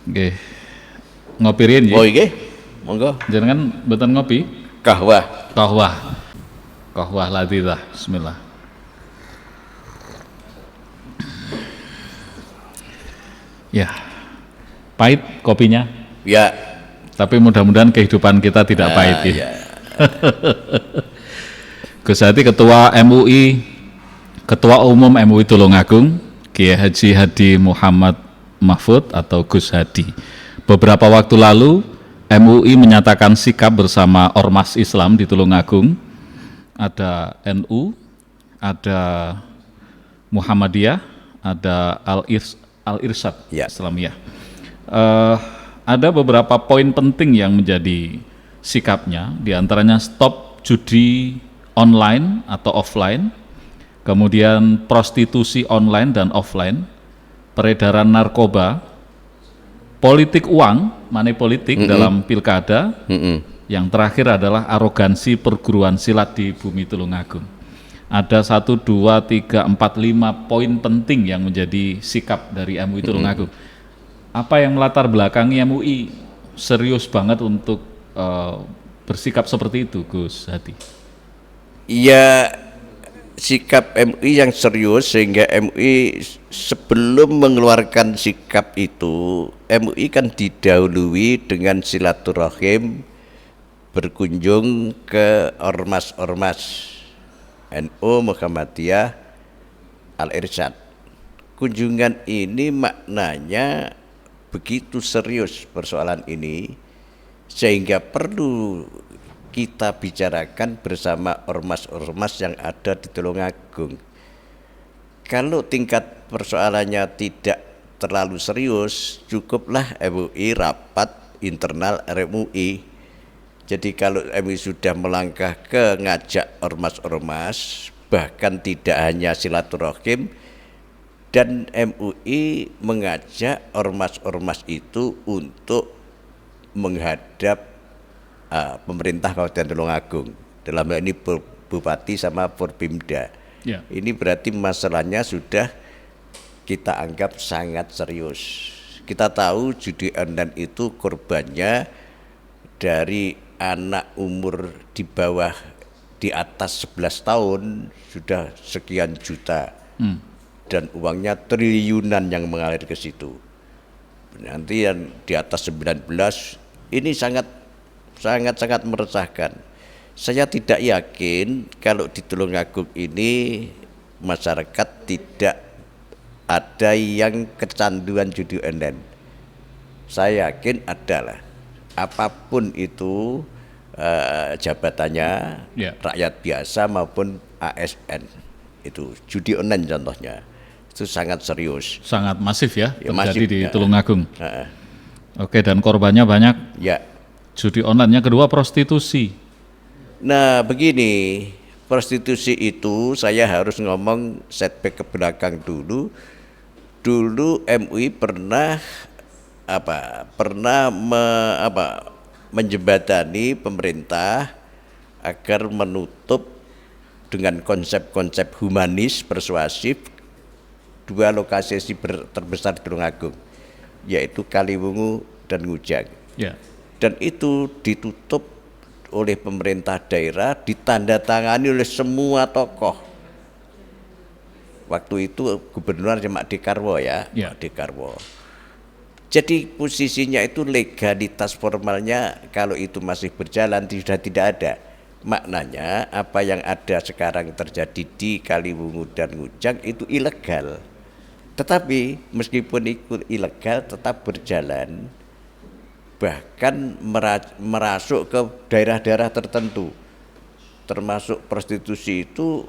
Nggih. Ngopi riyen nggih. Oh nggih, monggo. Jenengan mboten ngopi? Kahwah. Kahwah. Kahwah ladidah. Bismillah. Ya. Pahit kopinya, Ya. tapi mudah-mudahan kehidupan kita tidak pahit ya. Ya. Gus Hadi Ketua MUI, Ketua Umum MUI Tulungagung, Kiai Haji Hadi Muhammad Mahfud atau Gus Hadi. Beberapa waktu lalu MUI menyatakan sikap bersama Ormas Islam di Tulungagung. Ada NU, ada Muhammadiyah, ada Al-Irsyad Ya. Islamiyah. Ada beberapa poin penting yang menjadi sikapnya, diantaranya stop judi online atau offline, kemudian prostitusi online dan offline, peredaran narkoba, politik uang, money politik dalam pilkada, yang terakhir adalah arogansi perguruan silat di bumi Tulungagung. Ada 1, 2, 3, 4, 5 poin penting yang menjadi sikap dari MUI Tulungagung. Apa yang melatar belakangi MUI serius banget untuk bersikap seperti itu, Gus Hadi? Ya, sikap MUI yang serius sehingga MUI sebelum mengeluarkan sikap itu, MUI kan didahului dengan silaturahim berkunjung ke ormas-ormas NU, Muhammadiyah, Al-Irsyad. Kunjungan ini maknanya begitu serius persoalan ini sehingga perlu kita bicarakan bersama ormas-ormas yang ada di Tulungagung. Kalau tingkat persoalannya tidak terlalu serius, cukuplah MUI rapat internal MUI. Jadi kalau MUI sudah melangkah ke ngajak ormas-ormas, bahkan tidak hanya silaturahim, dan MUI mengajak ormas-ormas itu untuk menghadap pemerintah Kabupaten Tulungagung, dalam hal ini Bupati sama Forbimda. Ya. Ini berarti masalahnya sudah kita anggap sangat serius. Kita tahu judi online itu korbannya dari anak umur di bawah, di atas 11 tahun sudah sekian juta. Dan uangnya triliunan yang mengalir ke situ. Nanti yang di atas 19 ini sangat meresahkan. Saya tidak yakin kalau di Tulungagung ini masyarakat tidak ada yang kecanduan judi online. Saya yakin adalah apapun itu jabatannya, Ya. rakyat biasa maupun ASN, itu judi online contohnya. Itu sangat serius. Sangat masif ya, Ya, terjadi masif, di ya. Tulungagung. Oke, dan korbannya banyak. Ya. Judi online. Yang kedua prostitusi. Nah begini, prostitusi itu saya harus ngomong setback ke belakang dulu. Dulu MUI pernah menjembatani pemerintah agar menutup dengan konsep-konsep humanis persuasif 2 lokasi terbesar di Tulungagung, yaitu Kaliwungu dan Ngujang. Ya. Dan itu ditutup oleh pemerintah daerah, ditandatangani oleh semua tokoh. Waktu itu gubernur Mak Dekarwo ya, Ya. Mak Dekarwo. Jadi posisinya itu legalitas formalnya kalau itu masih berjalan sudah tidak ada. Maknanya apa yang ada sekarang terjadi di Kaliwungu dan Ngujang itu ilegal. Tetapi meskipun itu ilegal tetap berjalan, bahkan merasuk ke daerah-daerah tertentu. Termasuk prostitusi itu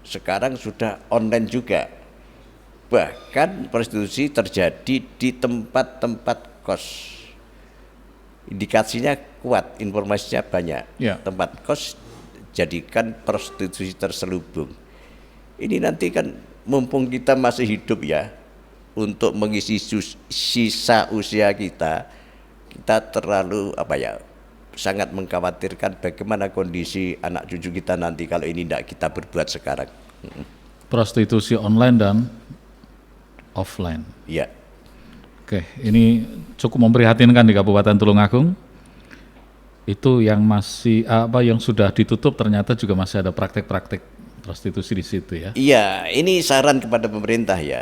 sekarang sudah online juga. Bahkan prostitusi terjadi di tempat-tempat kos. Indikasinya kuat, informasinya banyak. Ya. Tempat kos jadikan prostitusi terselubung. Ini nanti kan mumpung kita masih hidup ya, untuk mengisi sisa usia kita terlalu sangat mengkhawatirkan bagaimana kondisi anak cucu kita nanti kalau ini tidak kita berbuat sekarang. Prostitusi online dan offline. Ya. Oke, ini cukup memprihatinkan di Kabupaten Tulungagung. Itu yang masih yang sudah ditutup ternyata juga masih ada praktek-praktek prostitusi di situ ya. Iya, ini saran kepada pemerintah ya.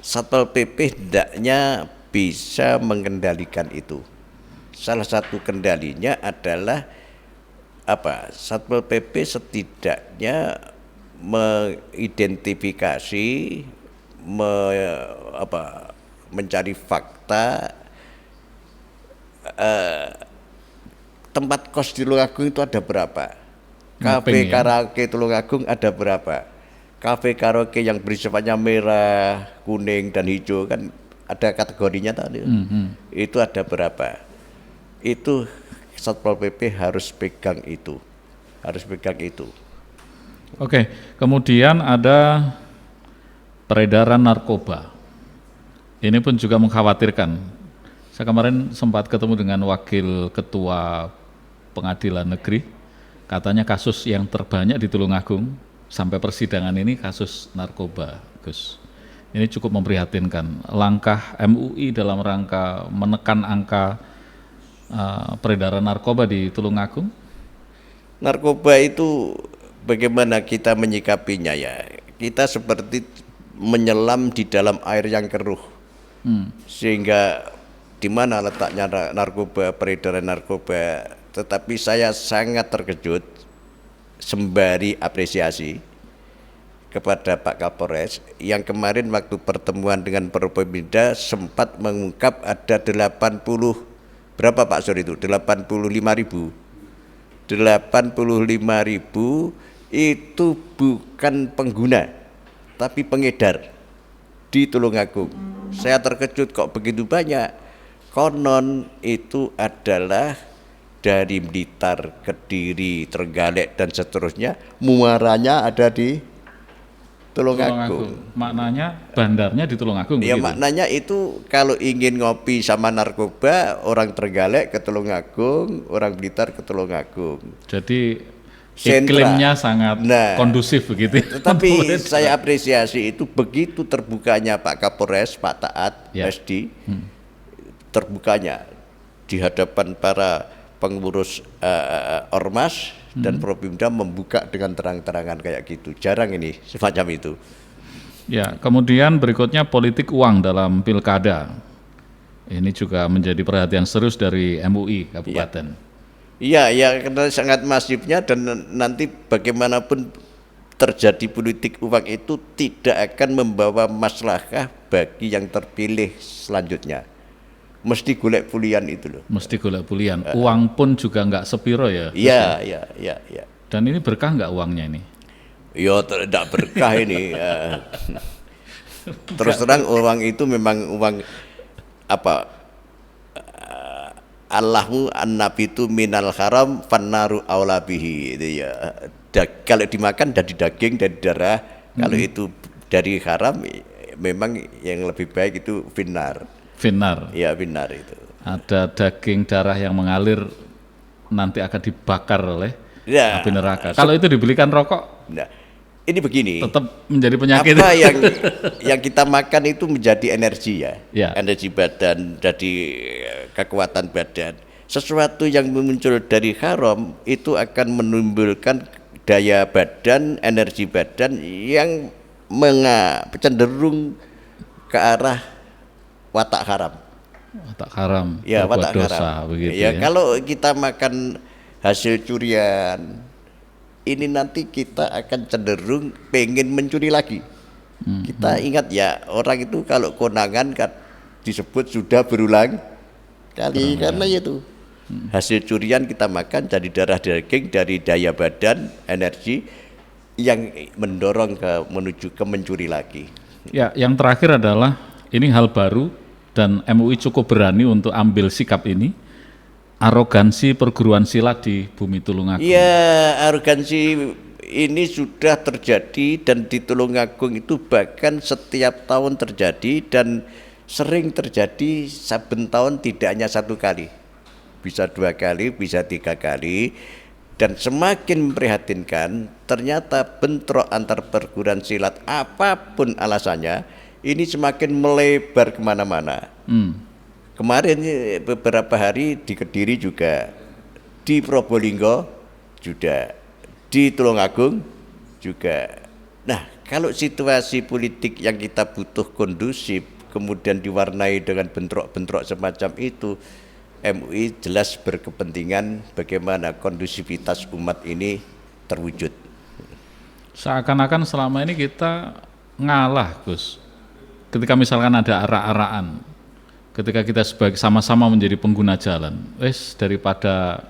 Satpol PP hendaknya bisa mengendalikan itu. Salah satu kendalinya adalah Satpol PP setidaknya mengidentifikasi, mencari fakta tempat kos di Tulungagung itu ada berapa, kafe karaoke Tulungagung ada berapa, kafe karaoke yang bersifatnya merah, kuning dan hijau kan ada kategorinya tadi. Itu ada berapa, itu Satpol PP harus pegang itu. Oke, kemudian ada peredaran narkoba. Ini pun juga mengkhawatirkan. Saya kemarin sempat ketemu dengan Wakil Ketua Pengadilan Negeri, katanya kasus yang terbanyak di Tulungagung sampai persidangan ini kasus narkoba, Gus. Ini cukup memprihatinkan. Langkah MUI dalam rangka menekan angka peredaran narkoba di Tulungagung. Narkoba itu bagaimana kita menyikapinya ya? Kita seperti menyelam di dalam air yang keruh, sehingga di mana letaknya narkoba, peredaran narkoba. Tetapi saya sangat terkejut sembari apresiasi kepada Pak Kapolres yang kemarin waktu pertemuan dengan Forkopimda sempat mengungkap ada 85.000 itu bukan pengguna tapi pengedar di Tulungagung. Saya terkejut kok begitu banyak. Konon itu adalah dari Blitar, Kediri, Trenggalek dan seterusnya, muaranya ada di Tulungagung. Maknanya bandarnya di Tulungagung. Ya begitu? Maknanya itu kalau ingin ngopi sama narkoba, orang Trenggalek ke Tulungagung, orang Blitar ke Tulungagung. Jadi Sentra. iklimnya sangat kondusif begitu. Tetapi saya apresiasi itu begitu terbukanya Pak Kapolres, Pak Taat, SD, terbukanya di hadapan para pengurus ormas dan Forkopimda membuka dengan terang-terangan kayak gitu. Jarang ini semacam itu. Ya, kemudian berikutnya politik uang dalam pilkada. Ini juga menjadi perhatian serius dari MUI Kabupaten. Iya, karena sangat masifnya dan nanti bagaimanapun terjadi politik uang itu tidak akan membawa maslahah bagi yang terpilih selanjutnya. Mesti golek pulian itu loh. Mesti golek pulian. Uang pun juga nggak sepiro ya. Iya. Dan ini berkah nggak uangnya ini? Ya tidak berkah ini. Terus terang uang itu memang uang Allahu an-nabitu minal haram fannaru aula bihi itu ya. Kalau dimakan dari daging, dari darah, kalau itu dari haram memang yang lebih baik itu finnar. Ya benar itu. Ada daging darah yang mengalir nanti akan dibakar oleh api neraka. Kalau itu dibelikan rokok, ini begini. Tetap menjadi penyakit. Apa yang kita makan itu menjadi energi ya. Energi badan, jadi kekuatan badan. Sesuatu yang muncul dari haram itu akan menimbulkan daya badan, energi badan yang cenderung ke arah watak haram. Ya, watak dosa, haram. Begitu ya. Kalau kita makan hasil curian, ini nanti kita akan cenderung pengen mencuri lagi. Kita ingat ya, orang itu kalau konangan kan disebut sudah berulang kali karena itu. Hasil curian kita makan dari darah daging, dari daya badan, energi yang mendorong menuju ke mencuri lagi. Ya, yang terakhir adalah ini hal baru dan MUI cukup berani untuk ambil sikap ini, arogansi perguruan silat di bumi Tulungagung. Iya, arogansi ini sudah terjadi dan di Tulungagung itu bahkan setiap tahun terjadi dan sering terjadi saben tahun, tidak hanya satu kali, bisa 2 kali, bisa 3 kali. Dan semakin memprihatinkan, ternyata bentrok antar perguruan silat apapun alasannya ini semakin melebar kemana-mana. Kemarin beberapa hari di Kediri juga, di Probolinggo juga, di Tulungagung juga. Nah, kalau situasi politik yang kita butuh kondusif, kemudian diwarnai dengan bentrok-bentrok semacam itu, MUI jelas berkepentingan bagaimana kondusivitas umat ini terwujud. Seakan-akan selama ini kita ngalah, Gus. Ketika misalkan ada arak-arakan, ketika kita sebagai sama-sama menjadi pengguna jalan, daripada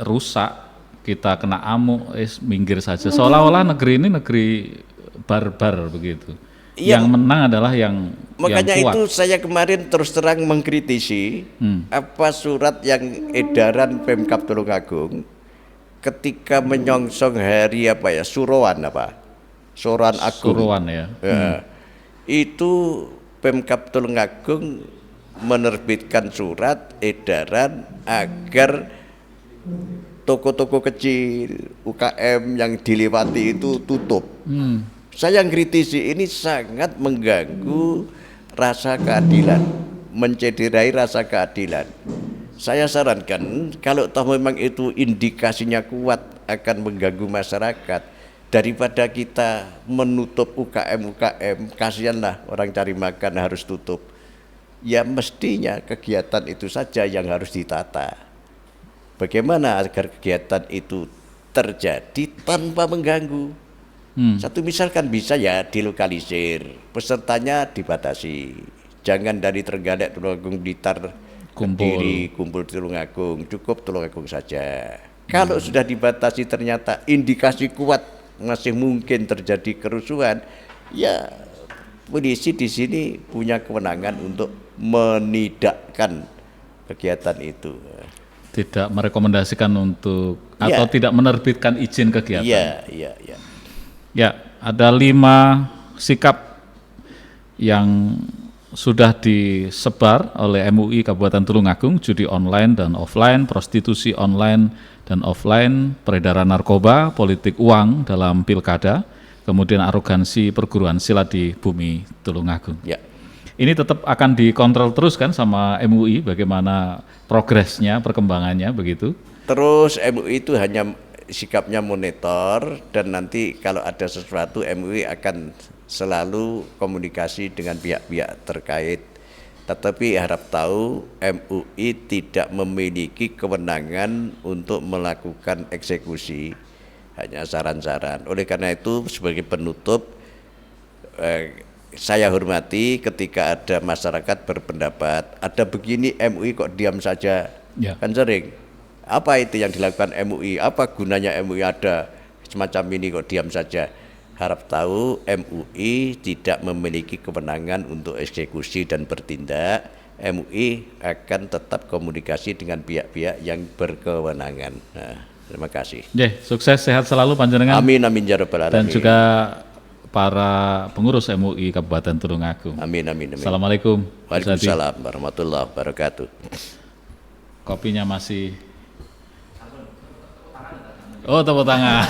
rusak, kita kena amuk, minggir saja. Seolah-olah negeri ini negeri barbar begitu. Yang menang adalah yang makanya kuat. Itu saya kemarin terus terang mengkritisi apa surat yang edaran Pemkab Tulungagung ketika menyongsong hari Suroan Agung. Suroan ya. Itu Pemkab Tulungagung menerbitkan surat edaran agar toko-toko kecil UKM yang dilewati itu tutup. Saya kritisi, ini sangat mengganggu rasa keadilan, mencederai rasa keadilan. Saya sarankan kalau toh memang itu indikasinya kuat akan mengganggu masyarakat, daripada kita menutup UKM, kasihanlah orang cari makan harus tutup. Ya mestinya kegiatan itu saja yang harus ditata. Bagaimana agar kegiatan itu terjadi tanpa mengganggu? Satu misalkan bisa ya dilokalisir, pesertanya dibatasi. Jangan dari Trenggalek, Tulungagung, Blitar, Kediri, kumpul di Tulungagung, cukup Tulungagung saja. Kalau sudah dibatasi ternyata indikasi kuat masih mungkin terjadi kerusuhan, ya polisi di sini punya kewenangan untuk menidakkan kegiatan itu. Tidak merekomendasikan untuk atau tidak menerbitkan izin kegiatan. Iya. Ya, ada 5 sikap yang sudah disebar oleh MUI Kabupaten Tulungagung: judi online dan offline, prostitusi online dan offline, peredaran narkoba, politik uang dalam pilkada, kemudian arogansi perguruan silat di bumi Tulungagung. Ya. Ini tetap akan dikontrol terus kan sama MUI, bagaimana progresnya, perkembangannya begitu? Terus MUI itu hanya sikapnya monitor, dan nanti kalau ada sesuatu MUI akan selalu komunikasi dengan pihak-pihak terkait. Tetapi harap tahu MUI tidak memiliki kewenangan untuk melakukan eksekusi, hanya saran-saran. Oleh karena itu sebagai penutup, saya hormati ketika ada masyarakat berpendapat, ada begini MUI kok diam saja, kan sering. Apa itu yang dilakukan MUI? Apa gunanya MUI ada semacam ini kok diam saja? Harap tahu MUI tidak memiliki kewenangan untuk eksekusi dan bertindak. MUI akan tetap komunikasi dengan pihak-pihak yang berkewenangan. Nah, terima kasih. Sukses, sehat selalu panjenengan. Amin ya rabbal alamin. Dan juga para pengurus MUI Kabupaten Tulungagung. Amin. Assalamualaikum. Waalaikumsalam warahmatullahi wabarakatuh. Kopinya masih. Oh, tepuk tangan.